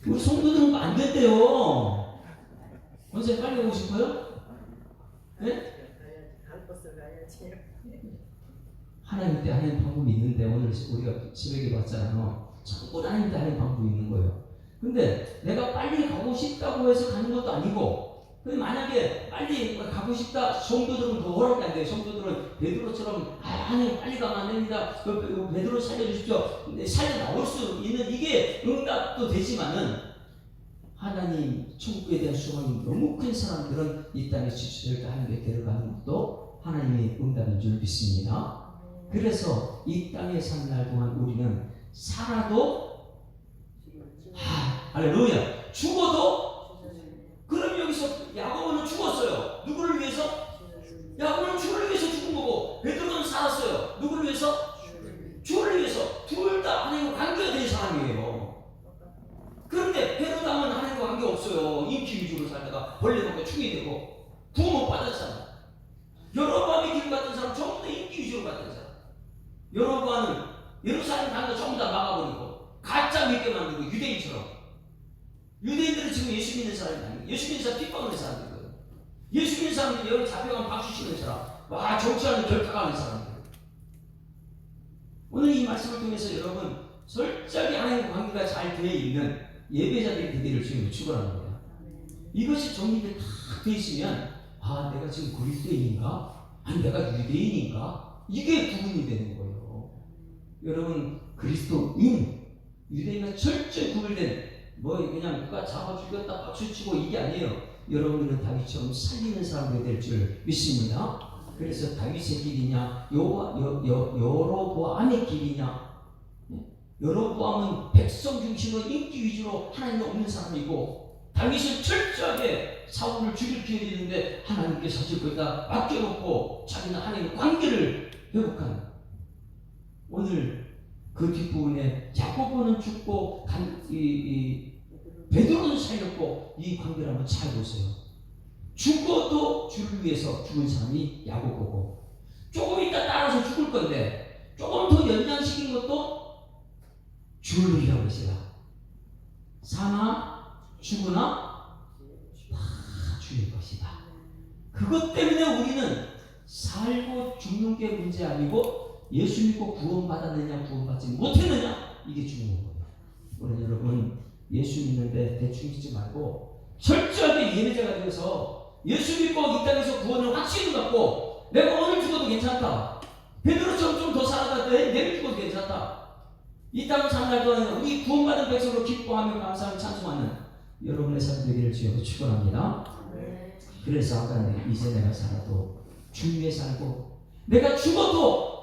우리 성도들은 안 된대요. 원사님 빨리 가고 싶어요? 네? 하나님 때 하나님 방법이 있는데 오늘 우리가 새벽에 봤잖아요. 전부 하나님 때 하나님 방법이 있는 거예요. 근데 내가 빨리 가고 싶다고 해서 가는 것도 아니고 근데 만약에 빨리 가고 싶다 성도들은 더 허락이 안 돼요. 성도들은 베드로처럼 하나님 빨리 가면 안 됩니다. 베드로 살려주십시오. 살려 나올 수 있는 이게 응답도 되지만은 하나님 천국에 대한 소망이 너무 큰 사람들은 이 땅에 지체될 하나님께 데려가는 것도 하나님의 응답인 줄 믿습니다. 그래서 이 땅에 사는 날 동안 우리는 살아도 할렐루야 죽어도 그럼 여기서 야고보는 죽었어요. 누구를 위해서? 야고보는 주를 위해서 죽은 거고 베드로는 살았어요. 누구를 위해서? 주를 위해서. 둘 다 하나님과 관계가 된 사람이에요. 그런데 헤로당은 하나님과 관계 없어요. 인기 위주로 살다가 벌레 먹고 충이 되고 구원 못 받았잖아. 여로보암의 길 같은 사람 전부 다 인기 위주로 받은 사람. 여로보암은 예루살렘 가는 거 전부 다 막아버리고 가짜 믿게 만들고 유대인처럼. 유대인들은 지금 예수 믿는 사람이 아니에요. 예수 믿는 사람 핍박하는 사람들이거든요. 예수 믿는 사람들이 여기 잡혀가면 박수 치는 사람, 와 정치하는 결탁하는 사람들. 오늘 이 말씀을 통해서 여러분 솔직히 하나님과 관계가 잘 되어 있는 예배자들이 되기를 주님을 축원하는 거예요. 이것이 정리가 다 되어 있으면 내가 지금 그리스도인인가? 아니 내가 유대인인가? 이게 구분이 되는 거예요. 여러분 그리스도인, 유대인과 철저히 구별된 그냥 누가 잡아 죽였다 박수치고 이게 아니에요. 여러분들은 다윗처럼 살리는 사람이 될 줄 믿습니다. 그래서 다윗의 길이냐 여로보암의 길이냐 여로보암은 백성 중심으로 인기 위주로 하나님 없는 사람이고 다윗은 철저하게 사울을 죽일 기회가 있는데 하나님께 사실 거기다 맡겨놓고 자기는 하나님의 관계를 회복한 오늘 그 뒷부분에 야고보는 죽고 베드로는 살렸고 이 관계를 한번 잘 보세요. 죽어도 주를 위해서 죽은 사람이 야고보고 조금 있다 따라서 죽을 건데 조금 더 연장시킨 것도 주를 위한 것이다. 사나 죽으나 다 주의 것이다. 그것 때문에 우리는 살고 죽는 게 문제 아니고 예수 믿고 구원받았느냐 구원받지 못했느냐 이게 중요한 거예요. 우리 여러분 예수 믿는데 대충 믿지 말고 철저하게 예배자가 되어서 예수 믿고 이 땅에서 구원을 확신을 갖고 내가 오늘 죽어도 괜찮다. 베드로처럼 좀 더 살아다 내일 죽어도 괜찮다. 이 땅을 사는 날 동안 우리 구원받은 백성으로 기뻐하며 감사하며 찬송하는 여러분의 삶 되기를 주여 축원합니다. 그래서 아까 이제 내가 살아도 주위에 살고 내가 죽어도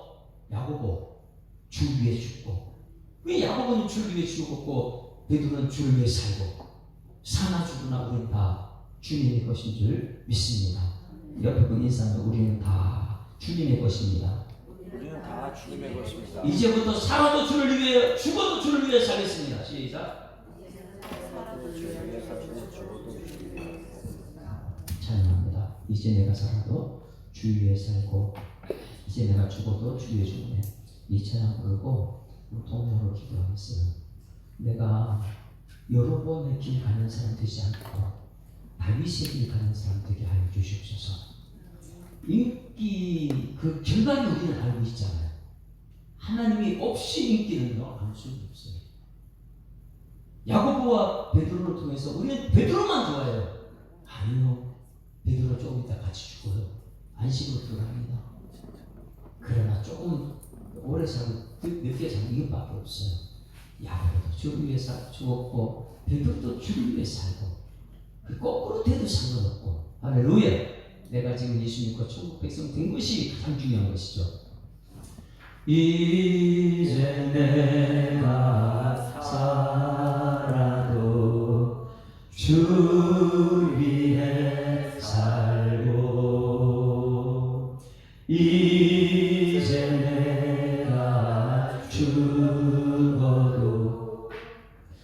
야고보 줄 위해 죽고, 왜 야고보는 줄 위해 죽었고 베드로는 줄 위해 살고, 사나 죽으나 우리는 다 주님의 것인 줄 믿습니다. 옆에 분 인사하면 우리는 다 주님의 것입니다. 우리는 다 주님의 것입니다. 이제부터 살아도 주를 위해, 죽어도 주를 위해 살겠습니다. 시작. 찬양합니다. 이제 내가 살아도 주 위에 살고, 이제 내가 죽어도 주 위에 죽네. 이 찬양 부르고 동료로 기도하겠어요. 내가 여러 번의 길 가는 사람 되지 않고 다윗의 길 가는 사람 되게 하여 주시옵소서. 인기 그 결과를 우리는 알고 있잖아요. 하나님이 없이 인기는요 알 수 없어요. 야고보와 베드로를 통해서 우리는 베드로만 좋아해요. 아니요, 베드로 조금 이따 같이 죽어요. 안식으로 들어갑니다. 그러나 조금 오래 살고 늦게 살고 이것밖에 없어요. 야고보도 주를 위해 죽었고 베드로도 주를 위해 살고, 거꾸로 돼도 상관없고. 할렐루야. 내가 지금 예수 믿고 천국 백성 된 것이 가장 중요한 것이죠. 이제 내가 살아도 주 위에 살고, 이제 내가 죽어도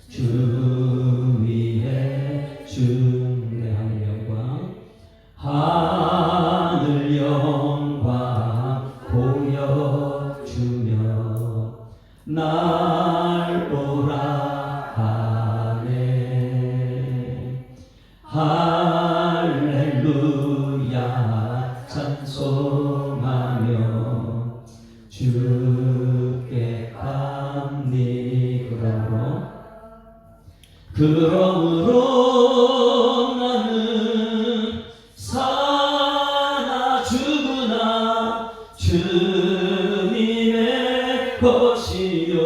주 위에 죽네. 하늘 영광 보여주며 날 보라 하네. 할렐루야 찬송하며 주께 감리. 그러므로 나는 사나 죽으나 주님의 것이요,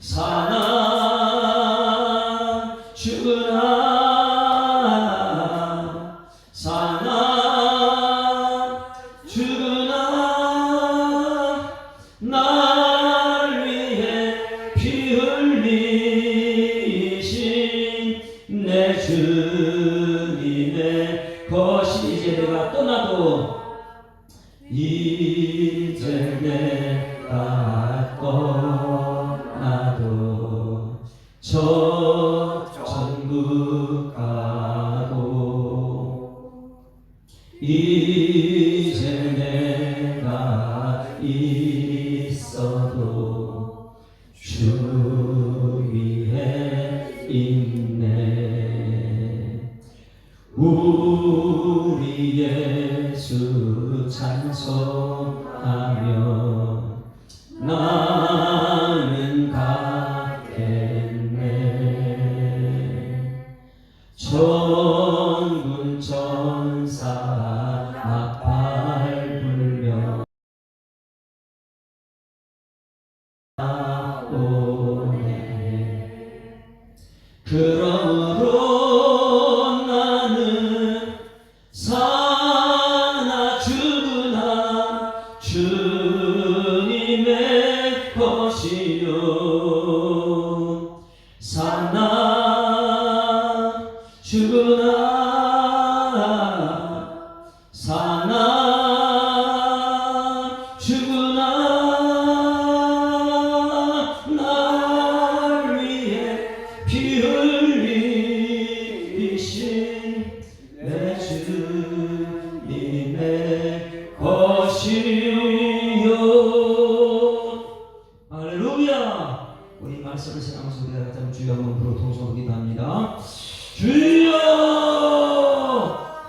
사나 죽으나, 사나 죽으나 날 위해 피 흘리신 내 주님의 것이. 이제 내가 떠나도, 이제 내가 떠나도 저 천국 가고, 이제 내가 있어도 주 위에 있네. 우리 예수 찬송하며 나는 가겠네. 천군 천사 나팔 불며 오네. 그러므로 나는 사나 죽으나 주님의 것이요, 사나 죽으나, 사나 죽으나 날 위해 피 흘리신 내 주님의 것이요. 할렐루야. 우리 말씀을 생각하면서 우리가 같다면 주여 한번 부르고 통성으로 기도합니다. 주여,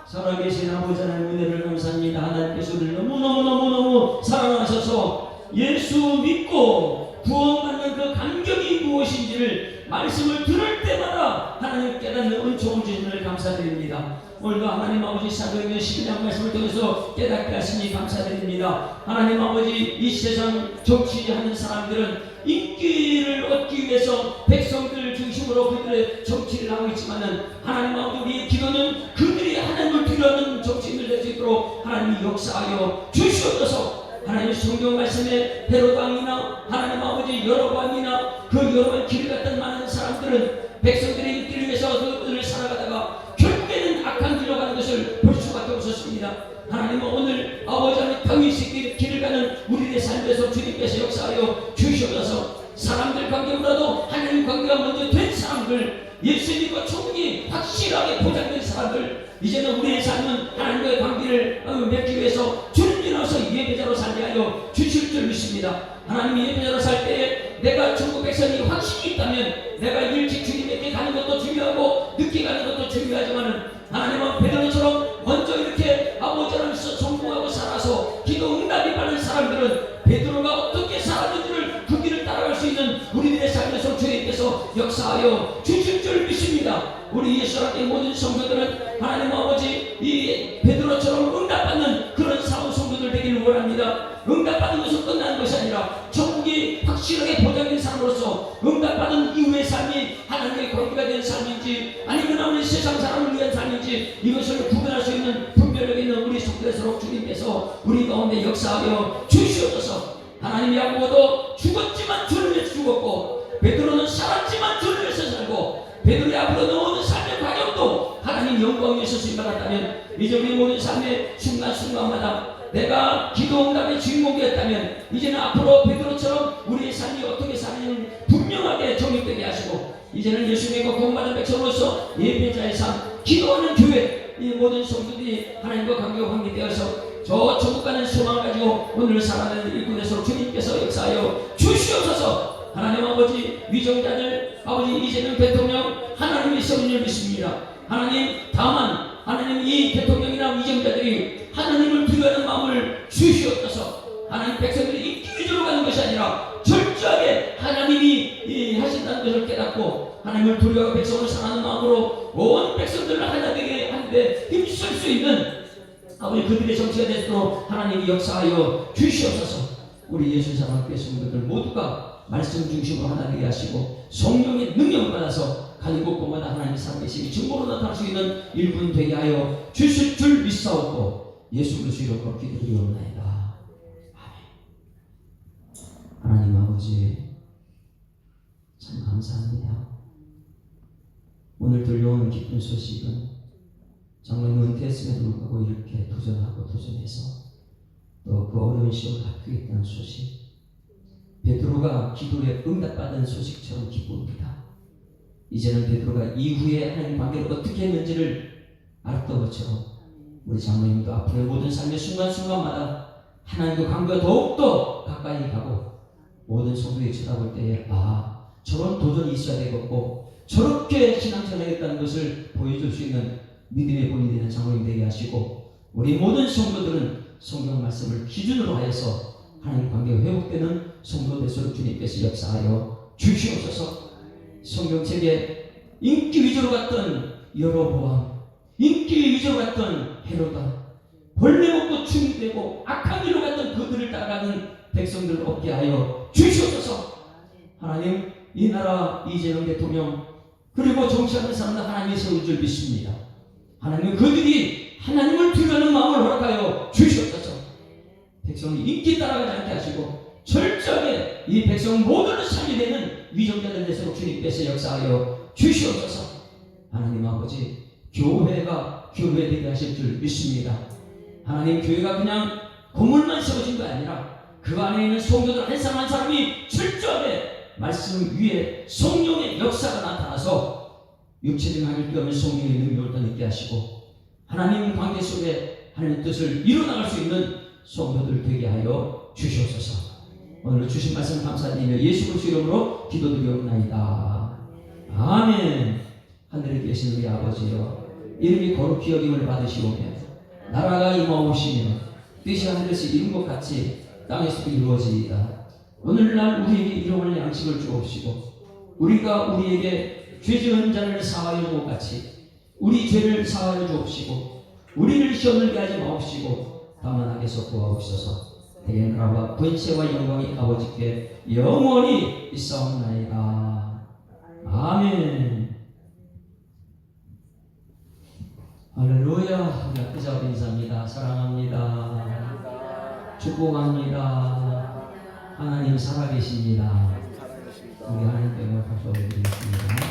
살아계신 아버지 하나님 은혜를 감사합니다. 하나님께서 우리를 너무너무너무너무 사랑하셔서 예수 믿고 구원받는 그 감격이 무엇인지를 말씀을 들을 때마다 하나님 깨닫는 은총을 주시는 감사드립니다. 오늘도 하나님 아버지 사도행전 12장 말씀을 통해서 깨닫게 하시니 감사드립니다. 하나님 아버지, 이 세상 정치하는 사람들은 인기를 얻기 위해서 백성들 중심으로 그들의 정치를 하고 있지만은, 하나님 아버지 우리의 기도는 그들이 하나님을 두려워하는 정치인들 될 수 있도록 하나님이 역사하여 주시옵소서. 하나님 성경 말씀에 헤롯 왕이나 하나님 아버지 여로보암이나 그 여로보암 길을 갔던 많은 사람들은 백성들의 인기를 위해서 그들을 살아가다가 결국에는 악한 길로 가는 것을 볼 수밖에 없었습니다. 하나님은 오늘 아버지 하나님 다윗의 길을 가는 우리의 삶에서 주님께서 역사하여 주시옵소서. 사람들 관계보다도 하나님 관계가 먼저 된 사람들, 예수님과 천국이 확실하게 보장된 사람들, 이제는 우리의 삶은 하나님과의 관계를 맺기 위해서 주님이 나와서 예배자로 살게 하여 주실 줄 믿습니다. 하나님이 예배자로 살 때에 내가 천국 백성이 확신이 있다면 내가 일찍 주님에게 가는 것도 중요하고 늦게 가는 것도 중요하지만 하나님은 베드로처럼 먼저 이렇게 아버지 하나님께서 성공하고 살아서 기도 응답이 받는 사람들은 베드로가 어떻게 살았는지를 그 길을 따라갈 수 있는 우리들의 삶에서 주님께서 역사하여 주실 줄 믿습니다. 우리 예수님의 모든 성도들은 하나님 아버지 이 베드로처럼 응답받는 그런 사후 성도들 되기를 원합니다. 응답받는 것은 끝나는 것이 아니라 천국이 확실하게 보장된 사람으로서 응답받은 이후의 삶이 하나님의 관계가 된 삶인지 아니면 우리 세상 사람을 위한 삶인지 이것을 구분할 수 있는 분별력 있는 우리 성도들수록 주님께서 우리 가운데 역사하여 주시옵소서. 하나님 야고보도 죽었지만 주를 위해서 죽었고 베드로는 살았지만 주를 위해서 살고 베드로의 앞으로 넘어오는 삶의 과정도 하나님 영광 위에서 쓰임받았다면 이제 우리 모든 삶의 순간순간마다 내가 기도 응답의 주인공이 었다면 이제는 앞으로 베드로처럼 우리의 삶이 어떻게 사는지 분명하게 정립되게 하시고 이제는 예수님과 구원받은 백성으로서 예배자의 삶, 기도하는 교회 이 모든 성도들이 하나님과 관계가 관계되어서 저 천국 가는 소망을 가지고 오늘 살아가는 일꾼에서 주님께서 역사하여 주시옵소서. 하나님 아버지 위정자들 아버지 이재명 대통령 하나님의 세운 줄 믿습니다. 하나님 다만 하나님 이 대통령이나 위정자들이 하나님을 두려워하는 마음을 주시옵소서. 하나님 백성들이 인기 위주로 가는 것이 아니라 철저하게 하나님이 하신다는 것을 깨닫고 하나님을 두려워하고 백성을 사랑하는 마음으로 온 백성들을 하나 되게 하는데 힘쓸 수 있는 아버지 그들의 정치가 되도록 하나님이 역사하여 주시옵소서. 우리 예수 사랑교회 성도들 모두가 말씀 중심으로 하나 되게 하시고 성령의 능력을 받아서 가는 곳곳마다 하나님의 살아계심이 증거로 나타날 수 있는 일꾼 되게 하여 주실 줄 믿사옵고 예수 그리스도 이름으로 기도드리옵나이다. 아멘. 하나님 아버지 참 감사합니다. 오늘 들려오는 기쁜 소식은 정말 은퇴했음에도 불구하고 이렇게 도전하고 도전해서 또 그 어려운 시험을 합격했다는 소식, 베드로가 기도에 응답받은 소식처럼 기쁩니다. 이제는 베드로가 이후에 하나님 관계를 어떻게 했는지를 알았던 것처럼 우리 장로님도 앞으로의 모든 삶의 순간순간마다 하나님과 관계가 더욱더 가까이 가고 모든 성도들이 쳐다볼 때에 저런 도전이 있어야 되겠고 저렇게 신앙생활하겠다는 것을 보여줄 수 있는 믿음의 본이 되는 장로님 되게 하시고 우리 모든 성도들은 성경 말씀을 기준으로 하여서 하나님 관계가 회복되는 성도 되도록 주님께서 역사하여 주시옵소서. 성경책에 인기 위주로 갔던 여로보암, 인기 위주로 갔던 헤로다, 벌레 먹고 충되고 악한 길로 갔던 그들을 따라가는 백성들을 얻게 하여 주시옵소서. 하나님 이 나라 이재명 대통령 그리고 정치하는 사람들 하나님이 세울 줄 믿습니다. 하나님 그들이 하나님을 두려워하는 마음을 허락하여 주시옵소서. 백성이 인기 따라가지 않게 하시고 철저하게 이 백성 모두를 살리는 위정자들 되도록 주님께서 역사하여 주시옵소서. 하나님 아버지 교회가 교회 되게 하실 줄 믿습니다. 하나님 교회가 그냥 건물만 세워진 게 아니라 그 안에 있는 성도들 한 사람 한 사람이 철저하게 말씀 위에 성령의 역사가 나타나서 육체적 하늘 뛰어오면 성령의 능력을 더 느끼게 하시고 하나님 관계 속에 하나님 뜻을 이루어나갈 수 있는 성도들 되게 하여 주시옵소서. 오늘 주신 말씀 감사드리며 예수 그리스도 이름으로 기도드리옵나이다. 아멘. 하늘에 계신 우리 아버지여 이름이 거룩히 여김을 받으시오며 나라가 임하오시며 뜻이 하늘에서 이룬 것 같이 땅에서도 이루어지이다. 오늘날 우리에게 일용할 양식을 주옵시고 우리가 우리에게 죄 지은 자를 사하여 준 것 같이 우리 죄를 사하여 주옵시고 우리를 시험을 하지 마옵시고 다만 악에서 구하옵소서. 대개 나라와 권세와 영광이 아버지께 영원히 있사옵나이다. 아멘. 할렐루야. 우리 앞에서 인사합니다. 사랑합니다. 축복합니다. 하나님 살아계십니다. 살아계십니다. 우리 하나님께 박수 드리겠습니다.